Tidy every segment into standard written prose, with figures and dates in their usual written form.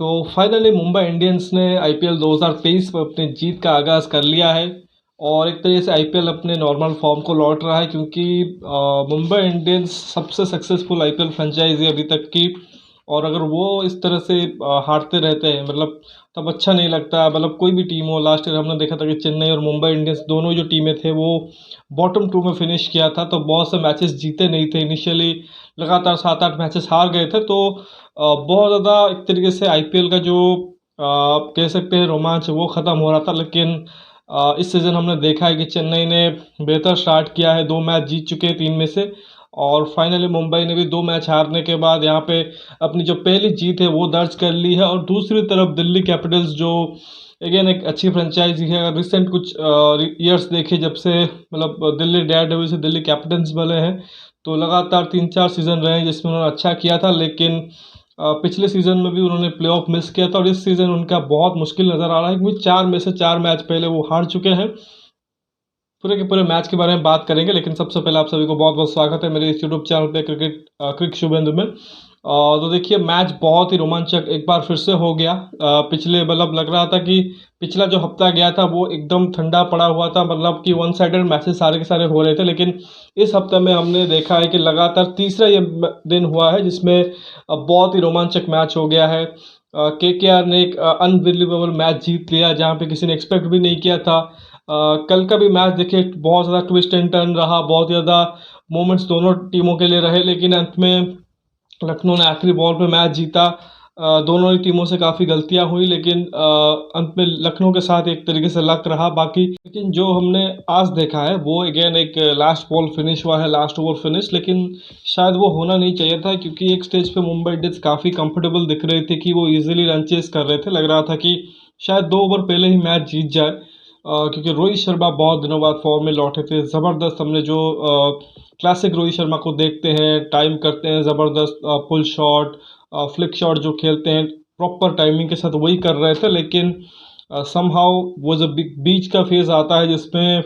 तो finally Mumbai Indians ने IPL 2023 में अपनी जीत का आगाज़ कर लिया है और एक तरीके से आईपीएल अपने नॉर्मल फॉर्म को लौट रहा है क्योंकि मुंबई इंडियंस सबसे सक्सेसफुल आईपीएल फ्रेंचाइज है अभी तक की। और अगर वो इस तरह से हारते रहते हैं मतलब तब अच्छा नहीं लगता। मतलब कोई भी टीम हो, लास्ट ईयर हमने देखा था कि चेन्नई और मुंबई इंडियंस दोनों जो टीमें थे वो बॉटम टू में फिनिश किया था, तो बहुत से मैचेस जीते नहीं थे इनिशियली, लगातार 7-8 मैचेस हार गए थे। तो बहुत ज़्यादा एक तरीके से आईपीएल का जो आप कह सकते हैं रोमांच वो ख़त्म हो रहा था। लेकिन इस सीज़न हमने देखा है कि चेन्नई ने बेहतर स्टार्ट किया है, 2 मैच जीत चुके हैं 3 में से। और फाइनली मुंबई ने भी 2 मैच हारने के बाद यहाँ पे अपनी जो पहली जीत है वो दर्ज कर ली है। और दूसरी तरफ दिल्ली कैपिटल्स जो अगेन एक अच्छी फ्रेंचाइजी है, अगर रिसेंट कुछ ईयर्स देखे जब से मतलब दिल्ली डेयर डेविल से दिल्ली कैपिटल्स बने हैं, तो लगातार 3-4 सीज़न रहे हैं जिसमें उन्होंने अच्छा किया था। लेकिन पिछले सीज़न में भी उन्होंने प्लेऑफ मिस किया था और इस सीज़न उनका बहुत मुश्किल नज़र आ रहा है क्योंकि 4 में से 4 मैच पहले वो हार चुके हैं। पूरे के पूरे मैच के बारे में बात करेंगे, लेकिन सबसे पहले आप सभी को बहुत बहुत स्वागत है मेरे इस यूट्यूब चैनल पे क्रिक शुभेंदु में। तो देखिए मैच बहुत ही रोमांचक एक बार फिर से हो गया। पिछले मतलब लग रहा था कि पिछला जो हफ्ता गया था वो एकदम ठंडा पड़ा हुआ था, मतलब कि वन साइडेड मैचेस सारे के सारे हो रहे थे। लेकिन इस हफ्ते में हमने देखा है कि लगातार तीसरा ये दिन हुआ है जिसमें बहुत ही रोमांचक मैच हो गया है। केकेआर ने एक अनबिलीवेबल मैच जीत लिया जहाँ पे किसी ने एक्सपेक्ट भी नहीं किया था। कल का भी मैच देखिए बहुत ज़्यादा ट्विस्ट एंड टर्न रहा, बहुत ज़्यादा मोमेंट्स दोनों टीमों के लिए रहे, लेकिन अंत में लखनऊ ने आखिरी बॉल पे मैच जीता। दोनों ही टीमों से काफ़ी गलतियां हुई, लेकिन अंत में लखनऊ के साथ एक तरीके से लक रहा बाकी। लेकिन जो हमने आज देखा है वो अगेन एक लास्ट बॉल फिनिश हुआ है, लास्ट ओवर फिनिश, लेकिन शायद वो होना नहीं चाहिए था क्योंकि एक स्टेज पे मुंबई इंडियंस काफ़ी कंफर्टेबल दिख रही थी कि वो इजीली रन चेस कर रहे थे। लग रहा था कि शायद 2 ओवर पहले ही मैच जीत जाए, क्योंकि रोहित शर्मा बहुत दिनों बाद फॉर्म में लौटे थे। ज़बरदस्त हमने जो क्लासिक रोहित शर्मा को देखते हैं, टाइम करते हैं ज़बरदस्त, पुल शॉट, फ्लिक शॉट जो खेलते हैं प्रॉपर टाइमिंग के साथ वही कर रहे थे। लेकिन समहाउ वो जब बीच का फेज़ आता है जिसमें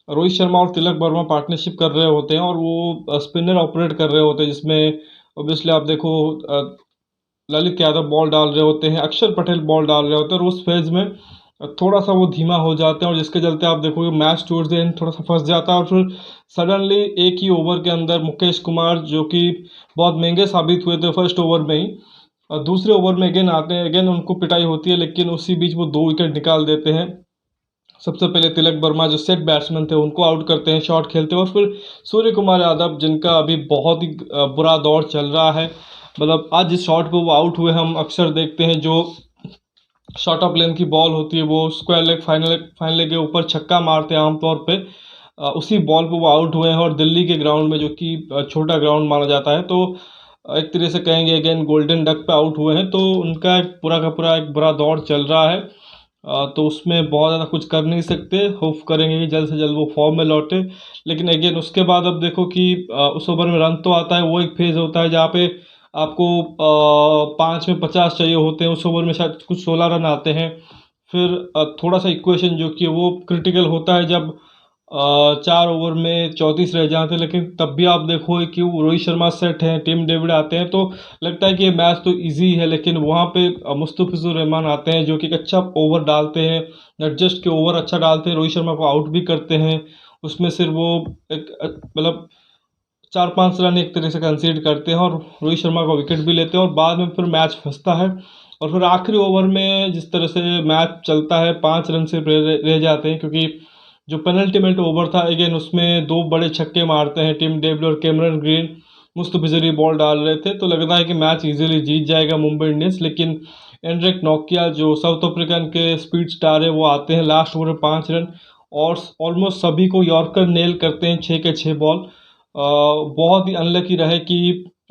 रोहित शर्मा और तिलक वर्मा पार्टनरशिप कर रहे होते हैं और वो स्पिनर ऑपरेट कर रहे होते हैं, जिसमें ऑब्वियसली आप देखो ललित यादव बॉल डाल रहे होते हैं, अक्षर पटेल बॉल डाल रहे होते हैं, और उस फेज़ में थोड़ा सा वो धीमा हो जाते हैं और जिसके चलते आप देखोगे मैच टूवर्ड्स द एंड थोड़ा सा फंस जाता है। और फिर सडनली एक ही ओवर के अंदर मुकेश कुमार जो कि बहुत महंगे साबित हुए थे फर्स्ट ओवर में ही, और दूसरे ओवर में अगेन आते हैं, अगेन उनको पिटाई होती है, लेकिन उसी बीच वो 2 विकेट निकाल देते हैं। सबसे पहले तिलक वर्मा जो सेट बैट्समैन थे उनको आउट करते हैं शॉट खेलते हैं, और फिर सूर्य कुमार यादव जिनका अभी बहुत ही बुरा दौर चल रहा है, मतलब आज जिस शॉट पे वो आउट हुए हम अक्सर देखते हैं जो शॉर्ट ऑफ लेंथ की बॉल होती है वो स्क्वायर लेग फाइनल लेग के ऊपर छक्का मारते हैं आमतौर पे, उसी बॉल पे वो आउट हुए हैं और दिल्ली के ग्राउंड में जो कि छोटा ग्राउंड माना जाता है, तो एक तरह से कहेंगे अगेन गोल्डन डक पे आउट हुए हैं। तो उनका एक पूरा का पूरा एक बुरा दौर चल रहा है, तो उसमें बहुत ज़्यादा कुछ कर नहीं सकते, होप करेंगे कि जल्द से जल्द वो फॉर्म में लौटे। लेकिन अगेन उसके बाद अब देखो कि उस ओवर में रन तो आता है, वो एक फेज़ होता है जहाँ पे आपको 5 में 50 चाहिए होते हैं, उस ओवर में शायद कुछ 16 रन आते हैं। फिर थोड़ा सा इक्वेशन जो कि वो क्रिटिकल होता है जब 4 ओवर में 34 रह जाते हैं, लेकिन तब भी आप देखो कि वो रोहित शर्मा सेट हैं, टिम डेविड आते हैं, तो लगता है कि ये मैच तो इजी है। लेकिन वहाँ पे मुस्तफिजुर रहमान आते हैं जो कि एक अच्छा ओवर डालते हैं, नॉट जस्ट के ओवर अच्छा डालते हैं, रोहित शर्मा को आउट भी करते हैं। उसमें सिर्फ वो एक मतलब 4-5 रन एक तरह से कंसीड करते हैं और रोहित शर्मा का विकेट भी लेते हैं, और बाद में फिर मैच फंसता है। और फिर आखिरी ओवर में जिस तरह से मैच चलता है 5 रन से रह जाते हैं, क्योंकि जो पेनल्टीमेंट ओवर था अगेन उसमें 2 बड़े छक्के मारते हैं टिम डेविड और कैमरन ग्रीन, मुस्तफिजरी बॉल डाल रहे थे, तो लग रहा है कि मैच इजीली जीत जाएगा मुंबई इंडियंस। लेकिन एंड्रिक नोकिया जो साउथ अफ्रीकन के स्पीड स्टार है वो आते हैं लास्ट ओवर में 5 रन और ऑलमोस्ट सभी को यॉर्कर नेल करते हैं 6 के 6 बॉल। बहुत ही अनलकी रहे कि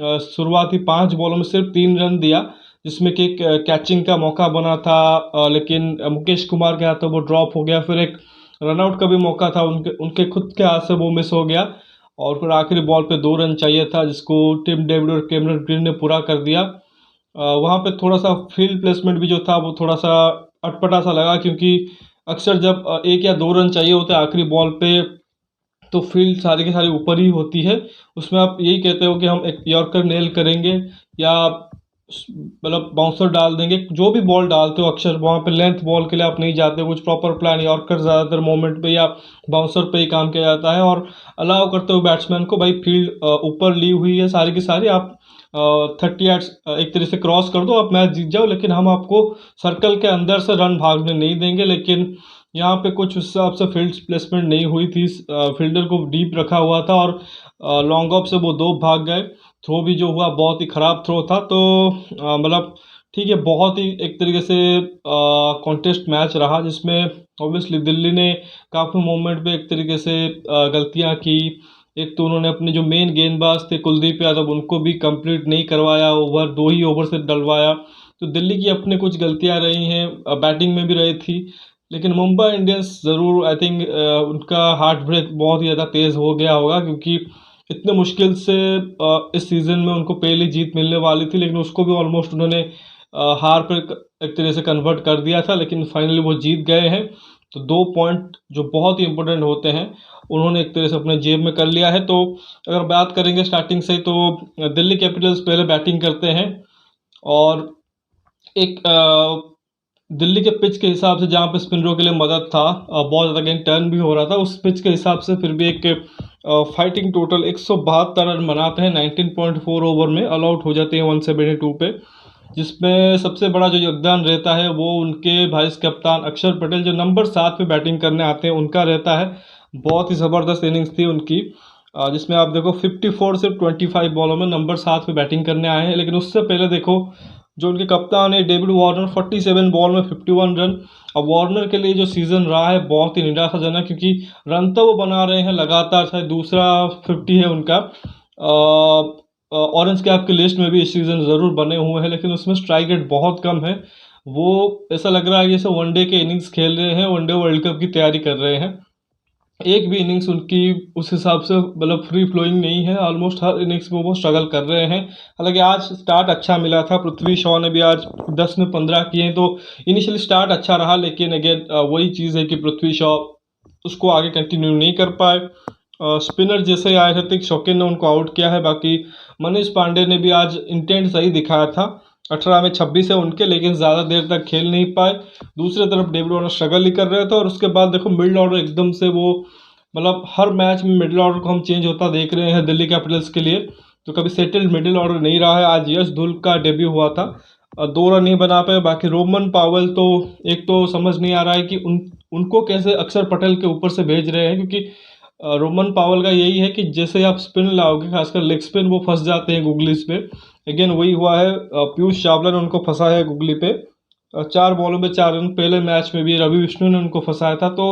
शुरुआती 5 बॉलों में सिर्फ 3 रन दिया, जिसमें कि कैचिंग का मौका बना था, लेकिन मुकेश कुमार के हाथों वो ड्रॉप हो गया। फिर एक रनआउट का भी मौका था उनके उनके खुद के हाथ से, वो मिस हो गया। और फिर आखिरी बॉल पे 2 रन चाहिए था जिसको टिम डेविड और कैमरन ग्रीन ने पूरा कर दिया। वहाँ पे थोड़ा सा फील्ड प्लेसमेंट भी जो था वो थोड़ा सा अटपटा सा लगा, क्योंकि अक्सर जब 1 या 2 रन चाहिए होते हैं आखिरी बॉल पे, तो फील्ड सारी की सारी ऊपर ही होती है, उसमें आप यही कहते हो कि हम एक यॉर्कर नेल करेंगे या मतलब बाउंसर डाल देंगे, जो भी बॉल डालते हो अक्सर वहाँ पे लेंथ बॉल के लिए आप नहीं जाते हो, कुछ प्रॉपर प्लान, यॉर्कर ज़्यादातर मोमेंट पे या बाउंसर पे ही काम किया जाता है, और अलाउ करते हो बैट्समैन को, भाई फील्ड ऊपर ली हुई है सारी की सारी, आप 30 यार्ड्स एक तरह से क्रॉस कर दो, आप मैच जीत जाओ, लेकिन हम आपको सर्कल के अंदर से रन भागने नहीं देंगे। लेकिन यहाँ पे कुछ उस हिसाब से फील्ड प्लेसमेंट नहीं हुई थी, फील्डर को डीप रखा हुआ था और लॉन्ग ऑफ से वो दो भाग गए। थ्रो भी जो हुआ बहुत ही ख़राब थ्रो था। तो मतलब ठीक है, बहुत ही एक तरीके से कॉन्टेस्ट मैच रहा, जिसमें ऑब्वियसली दिल्ली ने काफ़ी मोमेंट पे एक तरीके से गलतियां की। एक तो उन्होंने अपने जो मेन गेंदबाज थे कुलदीप यादव, उनको भी कंप्लीट नहीं करवाया, ओवर 2 ही ओवर से डलवाया। तो दिल्ली की अपने कुछ गलतियां रही हैं, बैटिंग में भी रही थी। लेकिन मुंबई इंडियंस ज़रूर आई थिंक उनका हार्ट ब्रेक बहुत ही ज़्यादा तेज़ हो गया होगा, क्योंकि इतने मुश्किल से इस सीज़न में उनको पहली जीत मिलने वाली थी, लेकिन उसको भी ऑलमोस्ट उन्होंने हार पर एक तरह से कन्वर्ट कर दिया था, लेकिन फाइनली वो जीत गए हैं। तो 2 पॉइंट जो बहुत ही इंपॉर्टेंट होते हैं, उन्होंने एक तरह से अपने जेब में कर लिया है। तो अगर बात करेंगे स्टार्टिंग से, तो दिल्ली कैपिटल्स पहले बैटिंग करते हैं, और एक दिल्ली के पिच के हिसाब से जहाँ पे स्पिनरों के लिए मदद था, बहुत ज़्यादा गेंद टर्न भी हो रहा था, उस पिच के हिसाब से फिर भी एक फाइटिंग टोटल 172 रन बनाते हैं 19.4 ओवर में, ऑल आउट हो जाते हैं 172 पे। जिसमें सबसे बड़ा जो योगदान रहता है वो उनके वाइस कप्तान अक्षर पटेल, जो नंबर 7 पे बैटिंग करने आते हैं, उनका रहता है। बहुत ही ज़बरदस्त इनिंग्स थी उनकी, जिसमें आप देखो 54 से 25 बॉलों में नंबर 7 पे बैटिंग करने आए हैं। लेकिन उससे पहले देखो जो उनके कप्तान है डेविड वार्नर, 47 बॉल में 51 रन। अब वार्नर के लिए जो सीज़न रहा है बहुत ही निराशाजनक, क्योंकि रन तो वो बना रहे हैं लगातार, शायद दूसरा 50 है उनका। ऑरेंज कैप की लिस्ट में भी इस सीज़न ज़रूर बने हुए हैं, लेकिन उसमें स्ट्राइक रेट बहुत कम है। वो ऐसा लग रहा है जैसे वनडे के इनिंग्स खेल रहे हैं, वनडे वर्ल्ड कप की तैयारी कर रहे हैं। एक भी इनिंग्स उनकी उस हिसाब से मतलब फ्री फ्लोइंग नहीं है, ऑलमोस्ट हर इनिंग्स में वो स्ट्रगल कर रहे हैं। हालांकि आज स्टार्ट अच्छा मिला था, पृथ्वी शॉ ने भी आज 10 में 15 किए हैं, तो इनिशियली स्टार्ट अच्छा रहा, लेकिन अगेन वही चीज़ है कि पृथ्वी शॉ उसको आगे कंटिन्यू नहीं कर पाए। स्पिनर जैसे आए ऋतिक शौकीन ने उनको आउट किया है। बाकी मनीष पांडे ने भी आज इंटेंट सही दिखाया था, 18 में 26 है उनके, लेकिन ज़्यादा देर तक खेल नहीं पाए। दूसरी तरफ डेविड वार्नर स्ट्रगल ही कर रहे थे, और उसके बाद देखो मिडिल ऑर्डर एकदम से वो मतलब हर मैच में मिडिल ऑर्डर को हम चेंज होता देख रहे हैं दिल्ली कैपिटल्स के लिए। तो कभी सेटल्ड मिडिल ऑर्डर नहीं रहा है। आज यश धुल का डेब्यू हुआ था, 2 रन नहीं बना पाए। बाकी रोमन पावल तो एक तो समझ नहीं आ रहा है कि उनको कैसे अक्षर पटेल के ऊपर से भेज रहे हैं, क्योंकि रोमन पावल का यही है कि जैसे आप स्पिन लाओगे, खासकर लेग स्पिन, वो फंस जाते हैं गुगलीज पे। अगेन वही हुआ है, पीयूष चावला ने उनको फंसा है गुगली पे, 4 बॉलों में 4 रन। पहले मैच में भी रवि विष्णु ने उनको फंसाया था। तो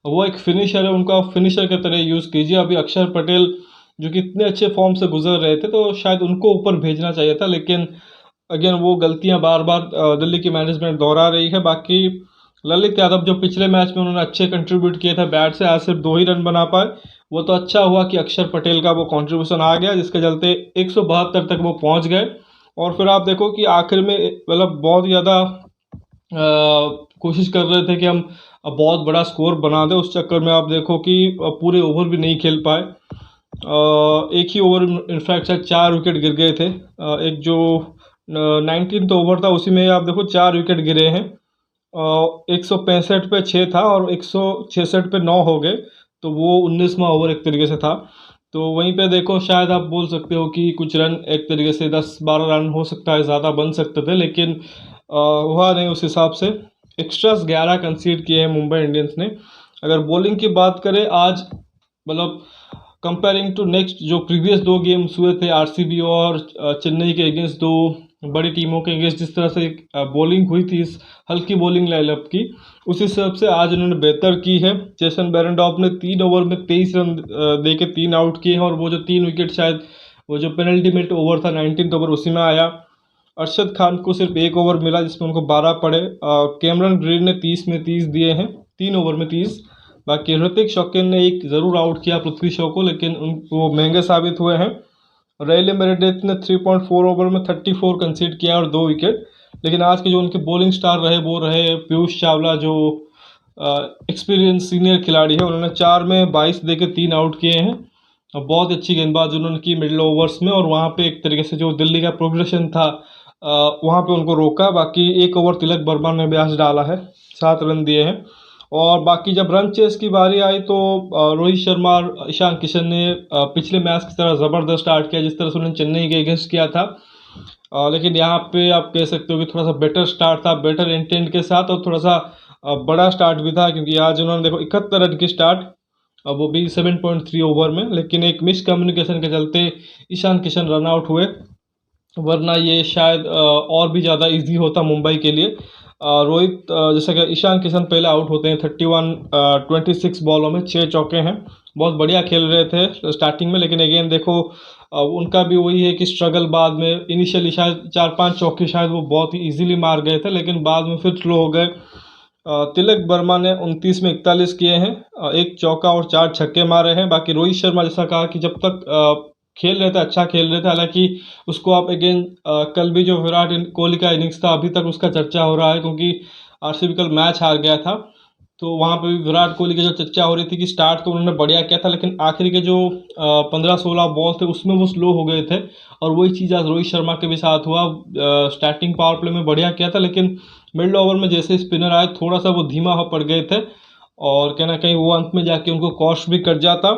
वो एक फिनिशर है, उनका फिनिशर की तरह यूज़ कीजिए। अभी अक्षर पटेल जो कि इतने अच्छे फॉर्म से गुजर रहे थे, तो शायद उनको ऊपर भेजना चाहिए था, लेकिन अगेन वो गलतियां बार बार दिल्ली की मैनेजमेंट दोहरा रही है। बाकी ललित यादव जो पिछले मैच में उन्होंने अच्छे कंट्रीब्यूट किए थे बैट से, आज सिर्फ 2 ही रन बना पाए। वो तो अच्छा हुआ कि अक्षर पटेल का वो कंट्रीब्यूशन आ गया, जिसके चलते 172 तक वो पहुंच गए। और फिर आप देखो कि आखिर में मतलब बहुत ज़्यादा कोशिश कर रहे थे कि हम बहुत बड़ा स्कोर बना दें, उस चक्कर में आप देखो कि पूरे ओवर भी नहीं खेल पाए। एक ही ओवर इनफैक्ट शायद 4 विकेट गिर गए थे। एक जो 19th ओवर था उसी में आप देखो 4 विकेट गिरे हैं। 165 पे 6 था और 166 पे 9 हो गए, तो वो 19वां ओवर एक तरीके से था। तो वहीं पे देखो शायद आप बोल सकते हो कि कुछ रन एक तरीके से 10-12 रन हो सकता है ज़्यादा बन सकते थे, लेकिन हुआ नहीं उस हिसाब से। एक्स्ट्रास 11 कंसीड किए हैं मुंबई इंडियंस ने। अगर बॉलिंग की बात करें आज, मतलब कंपेयरिंग टू नेक्स्ट जो प्रीवियस 2 गेम्स हुए थे आरसीबी और चेन्नई के अगेंस्ट, दो बड़ी टीमों के अगेंस्ट, जिस तरह से बॉलिंग हुई थी इस हल्की बॉलिंग लाइनअप की, उस हिसाब से आज उन्होंने बेहतर की है। जेसन बेरेंडॉर्फ ने 3 ओवर में 23 रन दे के 3 आउट किए हैं, और वो जो 3 विकेट शायद वो जो पेनल्टीमेट ओवर था 19th ओवर, उसी में आया। अरशद खान को सिर्फ 1 ओवर मिला, जिसमें उनको 12 पड़े। कैमरन ग्रीन ने 30 में 30 दिए हैं, 3 ओवर में 30। बाकी ऋतिक शौकीन ने एक ज़रूर आउट किया पृथ्वी शॉ को, लेकिन वो महंगे साबित हुए हैं। रेले मेरेडिथ ने 3.4 ओवर में 34 कंसीड किया और 2 विकेट। लेकिन आज के जो उनके बॉलिंग स्टार रहे वो रहे पीयूष चावला, जो एक्सपीरियंस सीनियर खिलाड़ी है। उन्होंने 4 में 22 दे के 3 आउट किए हैं, और बहुत अच्छी गेंदबाज उन्होंने की मिडिल ओवर्स में। और वहाँ पे एक तरीके से जो दिल्ली का प्रोग्रेशन था वहाँ पे उनको रोका। बाकी एक ओवर तिलक वर्मा ने भी आज डाला है, 7 रन दिए हैं। और बाकी जब रन चेस की बारी आई तो रोहित शर्मा और ईशान किशन ने पिछले मैच की तरह ज़बरदस्त स्टार्ट किया जिस तरह से उन्होंने चेन्नई के अगेंस्ट किया था। लेकिन यहाँ पे आप कह सकते हो कि थोड़ा सा बेटर स्टार्ट था, बेटर इंटेंट के साथ, और थोड़ा सा बड़ा स्टार्ट भी था, क्योंकि आज उन्होंने देखो 71 रन की स्टार्ट, वो भी 7.3 ओवर में, लेकिन एक मिस कम्युनिकेशन के चलते ईशान किशन रन आउट हुए। वरना ये शायद और भी ज़्यादा इजी होता मुंबई के लिए। रोहित जैसा कि ईशान किशन पहले आउट होते हैं 26 बॉलों में 6 चौके हैं। बहुत बढ़िया खेल रहे थे स्टार्टिंग में, लेकिन अगेन देखो उनका भी वही है कि स्ट्रगल बाद में, इनिशियली शायद 4-5 चौके शायद वो बहुत ही इजीली मार गए थे, लेकिन बाद में फिर स्लो हो गए। तिलक वर्मा ने 29 में 41 किए हैं, एक चौका और 4 छक्के मारे हैं। बाकी रोहित शर्मा जैसा कहा कि जब तक खेल रहे थे अच्छा खेल रहे थे, हालांकि उसको आप अगेन कल भी जो विराट कोहली का इनिंग्स था अभी तक उसका चर्चा हो रहा है, क्योंकि आरसीबी कल मैच हार गया था। तो वहाँ पे भी विराट कोहली की जो चर्चा हो रही थी कि स्टार्ट तो उन्होंने बढ़िया किया था, लेकिन आखिरी के जो 15-16 बॉल थे उसमें वो स्लो हो गए थे। और वही चीज़ आज रोहित शर्मा के भी साथ हुआ। स्टार्टिंग पावर प्ले में बढ़िया किया था, लेकिन मिडिल ओवर में जैसे स्पिनर आए थोड़ा सा वो धीमा हो पड़ गए थे, और कहीं ना कहीं वो अंत में जाके उनको कॉस्ट भी कर जाता।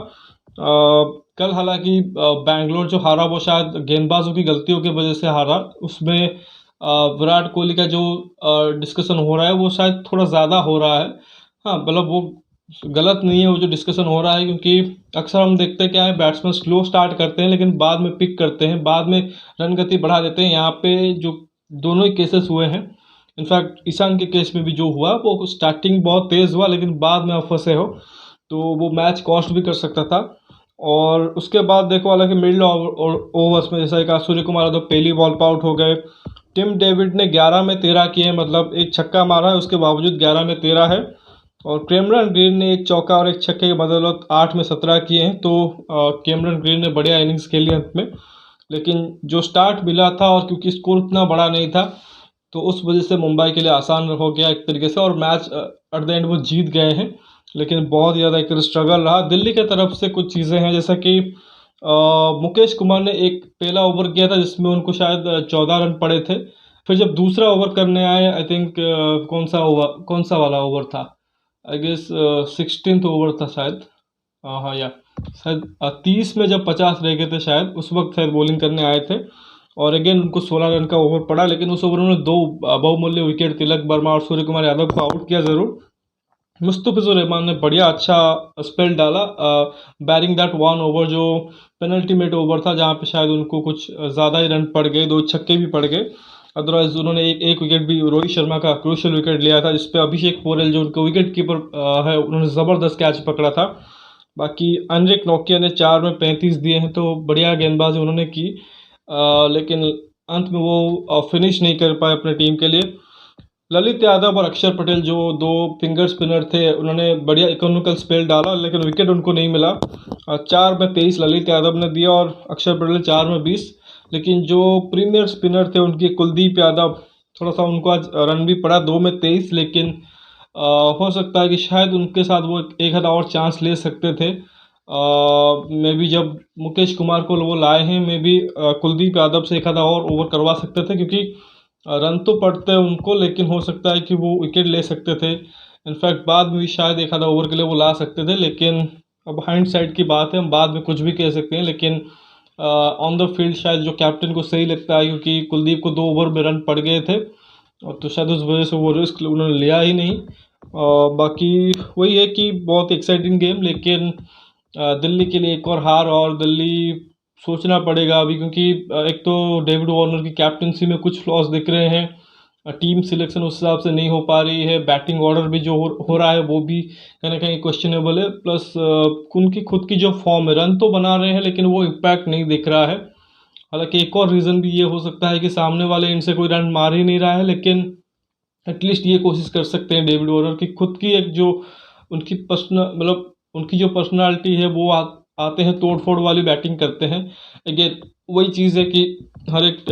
कल हालांकि बैंगलोर जो हारा वो शायद गेंदबाजों की गलतियों की वजह से हारा। उसमें विराट कोहली का जो डिस्कशन हो रहा है वो शायद थोड़ा ज़्यादा हो रहा है। हाँ मतलब वो गलत नहीं है वो जो डिस्कशन हो रहा है, क्योंकि अक्सर हम देखते क्या है, बैट्समैन स्लो स्टार्ट करते हैं लेकिन बाद में पिक करते हैं, बाद में रन गति बढ़ा देते हैं। यहाँ पे जो दोनों ही केसेस हुए हैं, इनफैक्ट ईशान के केस में भी जो हुआ वो स्टार्टिंग बहुत तेज़ हुआ लेकिन बाद में आप फंसे हो, तो वो मैच कॉस्ट भी कर सकता था। और उसके बाद देखो हालांकि मिडिल ओवर्स में जैसा कि सूर्य कुमार यादव पहली बॉल पर आउट हो गए। टिम डेविड ने 11 में 13 किए, मतलब एक छक्का मारा है उसके बावजूद 11 में 13 है। और कैमरन ग्रीन ने एक चौका और एक छक्के के बदौलत 8 में 17 किए हैं। तो कैमरन ग्रीन ने बढ़िया इनिंग्स खेली अंत में, लेकिन जो स्टार्ट मिला था और क्योंकि स्कोर उतना बड़ा नहीं था तो उस वजह से मुंबई के लिए आसान हो गया एक तरीके से, और मैच एट द एंड वो जीत गए हैं। लेकिन बहुत ज़्यादा एक स्ट्रगल रहा दिल्ली की तरफ से। कुछ चीज़ें हैं जैसा कि मुकेश कुमार ने एक पहला ओवर किया था जिसमें उनको शायद 14 रन पड़े थे। फिर जब दूसरा ओवर करने आए, आई थिंक कौन सा वाला ओवर था, आई गेस 16th ओवर था शायद। हाँ या शायद 30 में जब 50 रह गए थे शायद उस वक्त शायद बॉलिंग करने आए थे, और अगेन उनको 16 रन का ओवर पड़ा। लेकिन उस ओवर उन्होंने 2 बहुमूल्य विकेट तिलक वर्मा और सूर्य कुमार यादव को आउट किया ज़रूर। मुस्तफिजुर रहमान ने बढ़िया अच्छा स्पेल डाला, बैरिंग दैट 1 ओवर जो पेनल्टीमेट ओवर था, जहाँ पे शायद उनको कुछ ज़्यादा ही रन पड़ गए, 2 छक्के भी पड़ गए। अदरवाइज उन्होंने एक विकेट भी रोहित शर्मा का क्रूशियल विकेट लिया था, जिसपे अभिषेक पोरेल जो उनके विकेट कीपर है उन्होंने ज़बरदस्त कैच पकड़ा था। बाकी अनरिक नोकिया ने 4 में 35 दिए हैं, तो बढ़िया गेंदबाजी उन्होंने की, लेकिन अंत में वो फिनिश नहीं कर पाए अपने टीम के लिए। ललित यादव और अक्षर पटेल जो 2 फिंगर स्पिनर थे उन्होंने बढ़िया इकोनॉमिकल स्पेल डाला, लेकिन विकेट उनको नहीं मिला। 4 में 23 ललित यादव ने दिया और अक्षर पटेल 4 में 20। लेकिन जो प्रीमियर स्पिनर थे उनके कुलदीप यादव, थोड़ा सा उनको आज रन भी पड़ा 2 में 23, लेकिन हो सकता है कि शायद उनके साथ वो एक आधा और चांस ले सकते थे। मे बी जब मुकेश कुमार को वो लाए हैं, मे बी कुलदीप यादव से एक आधा और ओवर करवा सकते थे, क्योंकि रन तो पड़ते हैं उनको, लेकिन हो सकता है कि वो विकेट ले सकते थे। इनफैक्ट बाद में भी शायद एक आधा ओवर के लिए वो ला सकते थे, लेकिन अब हाइंड साइड की बात है, हम बाद में कुछ भी कह सकते हैं। लेकिन ऑन द फील्ड शायद जो कैप्टन को सही लगता है, क्योंकि कुलदीप को 2 ओवर में रन पड़ गए थे, और तो शायद उस वजह से वो रिस्क उन्होंने लिया ही नहीं। बाकी वही है कि बहुत एक्साइटिंग गेम, लेकिन दिल्ली के लिए एक और हार, और दिल्ली सोचना पड़ेगा अभी, क्योंकि एक तो डेविड वार्नर की कैप्टनसी में कुछ फ्लॉस दिख रहे हैं, टीम सिलेक्शन उस हिसाब से नहीं हो पा रही है, बैटिंग ऑर्डर भी जो हो रहा है वो भी कहीं ना कहीं क्वेश्चनेबल है, प्लस उनकी खुद की जो फॉर्म है, रन तो बना रहे हैं लेकिन वो इम्पैक्ट नहीं दिख रहा है। हालांकि एक और रीज़न भी ये हो सकता है कि सामने वाले इनसे कोई रन मार ही नहीं रहा है, लेकिन एटलीस्ट ये कोशिश कर सकते हैं डेविड वार्नर की खुद की एक जो उनकी पर्सनल, मतलब उनकी जो पर्सनालिटी है वो आते हैं तोड़ फोड़ वाली बैटिंग करते हैं। अगेन वही चीज़ है कि हर एक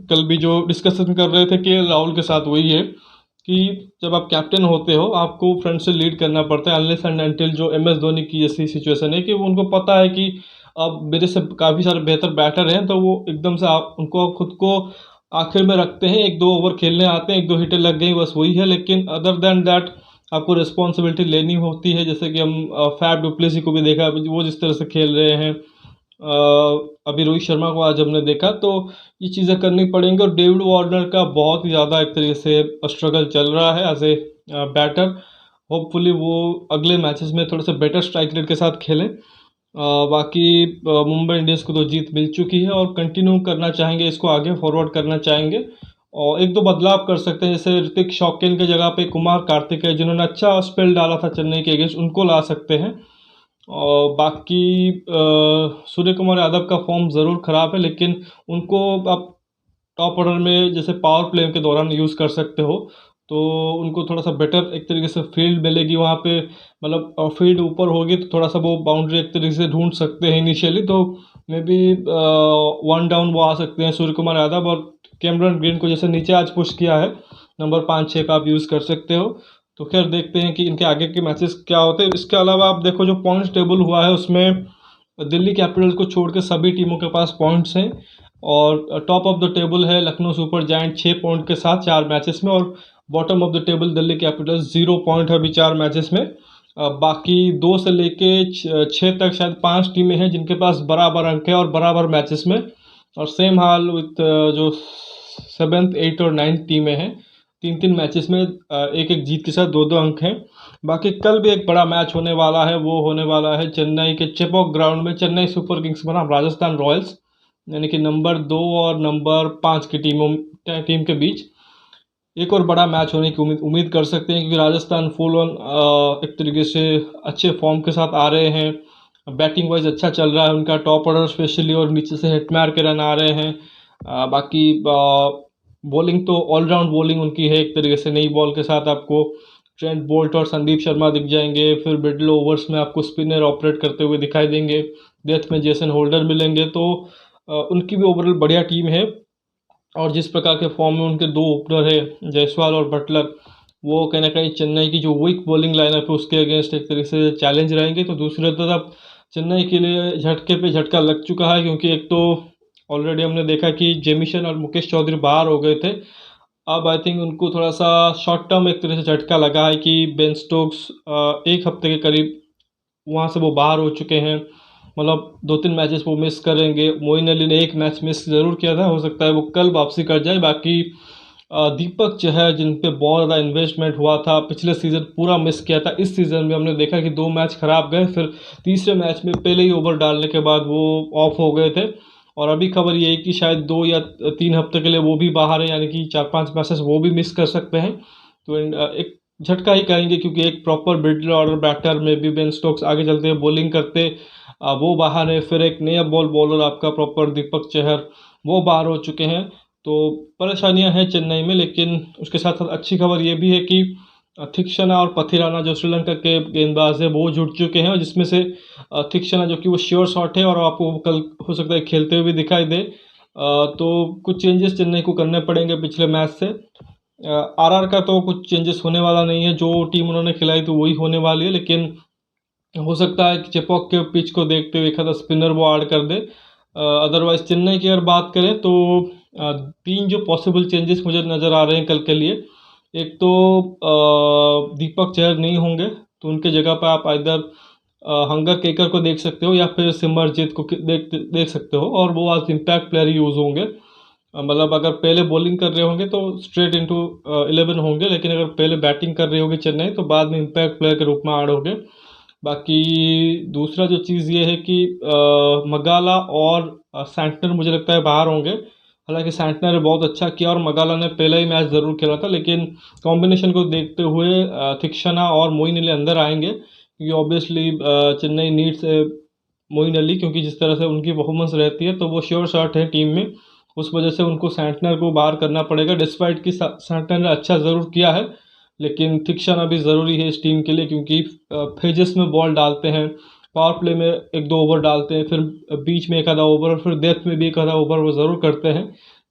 कल भी जो डिस्कशन कर रहे थे के राहुल के साथ, वही है कि जब आप कैप्टन होते हो आपको फ्रंट से लीड करना पड़ता है, अनलेस एंड अनटिल जो MS धोनी की जैसी सिचुएशन है कि वो उनको पता है कि अब मेरे से काफ़ी सारे बेहतर बैटर हैं, तो वो एकदम से आप उनको खुद को आखिर में रखते हैं, 1-2 ओवर खेलने आते हैं, 1-2 हिटें लग गई बस वही है। लेकिन अदर देन दैट आपको रिस्पॉन्सिबिलिटी लेनी होती है। जैसे कि हम फैफ डुप्लेसी को भी देखा, वो जिस तरह से खेल रहे हैं, अभी रोहित शर्मा को आज हमने देखा, तो ये चीज़ें करनी पड़ेंगी। और डेविड वार्नर का बहुत ही ज़्यादा एक तरीके से स्ट्रगल चल रहा है एज ए बैटर। होपफुली वो अगले मैचेस में थोड़ा सा बेटर स्ट्राइक रेट के साथ खेलें। बाकी मुंबई इंडियंस को तो जीत मिल चुकी है और कंटिन्यू करना चाहेंगे, इसको आगे फॉरवर्ड करना चाहेंगे। और 1-2 बदलाव कर सकते हैं, जैसे ऋतिक शॉकिन के जगह पे कुमार कार्तिक है, जिन्होंने अच्छा स्पेल डाला था चेन्नई के अगेंस्ट, उनको ला सकते हैं। और बाकी सूर्य कुमार यादव का फॉर्म ज़रूर ख़राब है, लेकिन उनको आप टॉप ऑर्डर में जैसे पावर प्ले के दौरान यूज़ कर सकते हो, तो उनको थोड़ा सा बेटर एक तरीके से फील्ड मिलेगी वहाँ पे। मतलब फील्ड ऊपर होगी तो थोड़ा सा वो बाउंड्री एक तरीके से ढूंढ सकते हैं इनिशियली, तो मे बी 1 डाउन वो आ सकते हैं सूर्य कुमार यादव। और कैमरन ग्रीन को जैसे नीचे आज पुश किया है, नंबर 5-6 का आप यूज़ कर सकते हो। तो खैर देखते हैं कि इनके आगे के मैचेस क्या होते हैं। इसके अलावा आप देखो जो पॉइंट्स टेबल हुआ है उसमें दिल्ली कैपिटल्स को छोड़ के सभी टीमों के पास पॉइंट्स हैं। और टॉप ऑफ द टेबल है लखनऊ सुपर जायंट 6 पॉइंट के साथ 4 मैचेस में। और bottom of the table Delhi Capitals 0 point है अभी 4 मैचेस में। बाकी 2 से लेके 6 तक शायद 5 टीमें हैं जिनके पास बराबर अंक है और बराबर मैचेस में। और सेम हाल विथ जो 7th 8th और 9th टीमें हैं, 3-3 मैचेस में एक एक जीत के साथ 2-2 अंक हैं। बाकी कल भी एक बड़ा मैच होने वाला है, वो होने वाला है चेन्नई के चेपॉक ग्राउंड में, चेन्नई सुपर किंग्स बनाम राजस्थान रॉयल्स, यानी कि नंबर 2 और नंबर 5 की टीम के बीच एक और बड़ा मैच होने की उम्मीद कर सकते हैं, क्योंकि राजस्थान फुल ऑन एक तरीके से अच्छे फॉर्म के साथ आ रहे हैं। बैटिंग वाइज अच्छा चल रहा है उनका टॉप ऑर्डर स्पेशली, और नीचे से हिट मार के रन आ रहे हैं। बाकी बॉलिंग तो ऑलराउंड बॉलिंग उनकी है एक तरीके से। नई बॉल के साथ आपको ट्रेंट बोल्ट और संदीप शर्मा दिख जाएंगे, फिर मिडिल ओवर्स में आपको स्पिनर ऑपरेट करते हुए दिखाई देंगे, डेथ में जेसन होल्डर मिलेंगे। तो उनकी भी ओवरऑल बढ़िया टीम है। और जिस प्रकार के फॉर्म में उनके 2 ओपनर है जायसवाल और बटलर, वो कहीं ना कहीं चेन्नई की जो वीक बॉलिंग लाइनअप है उसके अगेंस्ट एक तरीके से चैलेंज रहेंगे। तो दूसरी तरफ चेन्नई के लिए झटके पे झटका लग चुका है, क्योंकि एक तो ऑलरेडी हमने देखा कि जेमिशन और मुकेश चौधरी बाहर हो गए थे। अब आई थिंक उनको थोड़ा सा शॉर्ट टर्म एक तरह से झटका लगा है कि बेन स्टोक्स 1 हफ्ते के करीब वहाँ से वो बाहर हो चुके हैं। मतलब 2-3 मैचेस वो मिस करेंगे। मोइन अली ने 1 मैच मिस ज़रूर किया था, हो सकता है वो कल वापसी कर जाए। बाकी दीपक चहर जिन पे बहुत ज़्यादा इन्वेस्टमेंट हुआ था, पिछले सीज़न पूरा मिस किया था, इस सीज़न में हमने देखा कि 2 मैच खराब गए, फिर तीसरे मैच में पहले ही ओवर डालने के बाद वो ऑफ हो गए थे। और अभी खबर ये है कि शायद 2 या 3 हफ्ते के लिए वो भी बाहर है, यानी कि 4-5 मैचेस वो भी मिस कर सकते हैं। तो एक झटका ही कहेंगे, क्योंकि एक प्रॉपर मिडिल ऑर्डर बैटर में भी बेन स्टोक्स आगे चलते हैं बॉलिंग करते, वो बाहर है। फिर एक नया बॉलर आपका प्रॉपर दीपक चहर, वो बाहर हो चुके हैं। तो परेशानियां हैं चेन्नई में, लेकिन उसके साथ साथ अच्छी खबर ये भी है कि थिक्शना और पथिराना जो श्रीलंका के गेंदबाज है वो जुड़ चुके हैं, और जिसमें से थिक्शना जो कि वो श्योर शॉट है और आपको कल हो सकता है खेलते हुए भी दिखाई दे। तो कुछ चेंजेस चेन्नई को करने पड़ेंगे पिछले मैच से। आरआर का तो कुछ चेंजेस होने वाला नहीं है, जो टीम उन्होंने खिलाई तो वही होने वाली है। लेकिन हो सकता है कि चेपॉक के पिच को देखते हुए एक आधा स्पिनर वो ऐड कर दे। अदरवाइज चेन्नई की अगर बात करें तो 3 जो पॉसिबल चेंजेस मुझे नज़र आ रहे हैं कल के लिए। एक तो दीपक चहर नहीं होंगे, तो उनके जगह पर आप इधर हंगर केकर को देख सकते हो या फिर सिमरजीत को देख सकते हो, और वो आज इम्पैक्ट प्लेयर यूज़ होंगे। मतलब अगर पहले बॉलिंग कर रहे होंगे तो स्ट्रेट इनटू 11 होंगे, लेकिन अगर पहले बैटिंग कर रही होगी चेन्नई तो बाद में इम्पैक्ट प्लेयर के रूप में ऐड होंगे। बाकी दूसरा जो चीज़ ये है कि मगाला और सैंटनर मुझे लगता है बाहर होंगे। हालांकि सैंटनर ने बहुत अच्छा किया और मगाला ने पहला ही मैच ज़रूर खेला था, लेकिन कॉम्बिनेशन को देखते हुए थिक्शना और मोइन अली अंदर आएंगे, क्योंकि ऑब्वियसली चेन्नई नीड्स मोइन अली, क्योंकि जिस तरह से उनकी परफॉर्मेंस रहती है तो वो श्योर शॉट है टीम में। उस वजह से उनको सैंटनर को बाहर करना पड़ेगा, डिस्पाइट कि सैंटनर ने अच्छा ज़रूर किया है, लेकिन थिक्शना भी ज़रूरी है इस टीम के लिए, क्योंकि फेजेस में बॉल डालते हैं, पावर प्ले में 1-2 ओवर डालते हैं, फिर बीच में एक आधा ओवर और फिर डेथ में भी एक आधा ओवर वो ज़रूर करते हैं।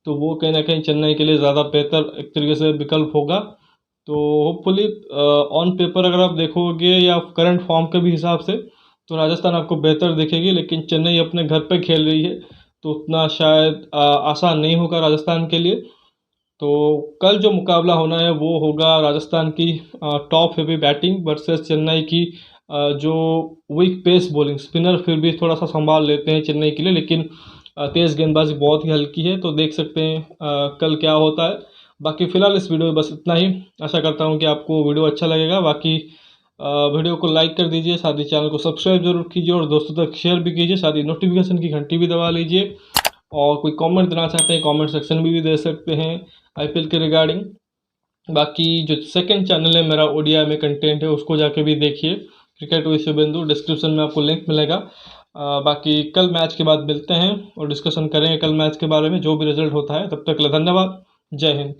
तो वो कहीं ना कहीं चेन्नई के लिए ज़्यादा बेहतर एक तरीके से विकल्प होगा। तो होपफुली ऑन पेपर अगर आप देखोगे या करंट फॉर्म के भी हिसाब से तो राजस्थान आपको बेहतर दिखेगी, लेकिन चेन्नई अपने घर पे खेल रही है तो उतना शायद आसान नहीं होगा राजस्थान के लिए। तो कल जो मुकाबला होना है वो होगा राजस्थान की top heavy batting versus Chennai की जो वीक पेस बॉलिंग। स्पिनर फिर भी थोड़ा सा संभाल लेते हैं चेन्नई के लिए, लेकिन तेज़ गेंदबाजी बहुत ही हल्की है, तो देख सकते हैं कल क्या होता है। बाकी फ़िलहाल इस वीडियो में बस इतना ही। आशा करता हूँ कि आपको वीडियो अच्छा लगेगा। बाकी वीडियो को लाइक कर दीजिए, साथ ही चैनल को सब्सक्राइब जरूर कीजिए और दोस्तों तक शेयर भी कीजिए, साथ ही नोटिफिकेशन की घंटी भी दबा लीजिए। और कोई कमेंट देना चाहते हैं कमेंट सेक्शन में भी दे सकते हैं आईपीएल के रिगार्डिंग। बाकी जो सेकंड चैनल है मेरा ओडिया में कंटेंट है, उसको जाके भी देखिए, क्रिकेट विद शुभेंदु, डिस्क्रिप्शन में आपको लिंक मिलेगा। बाकी कल मैच के बाद मिलते हैं और डिस्कशन करेंगे कल मैच के बारे में, जो भी रिजल्ट होता है। तब तक के लिए धन्यवाद। जय हिंद।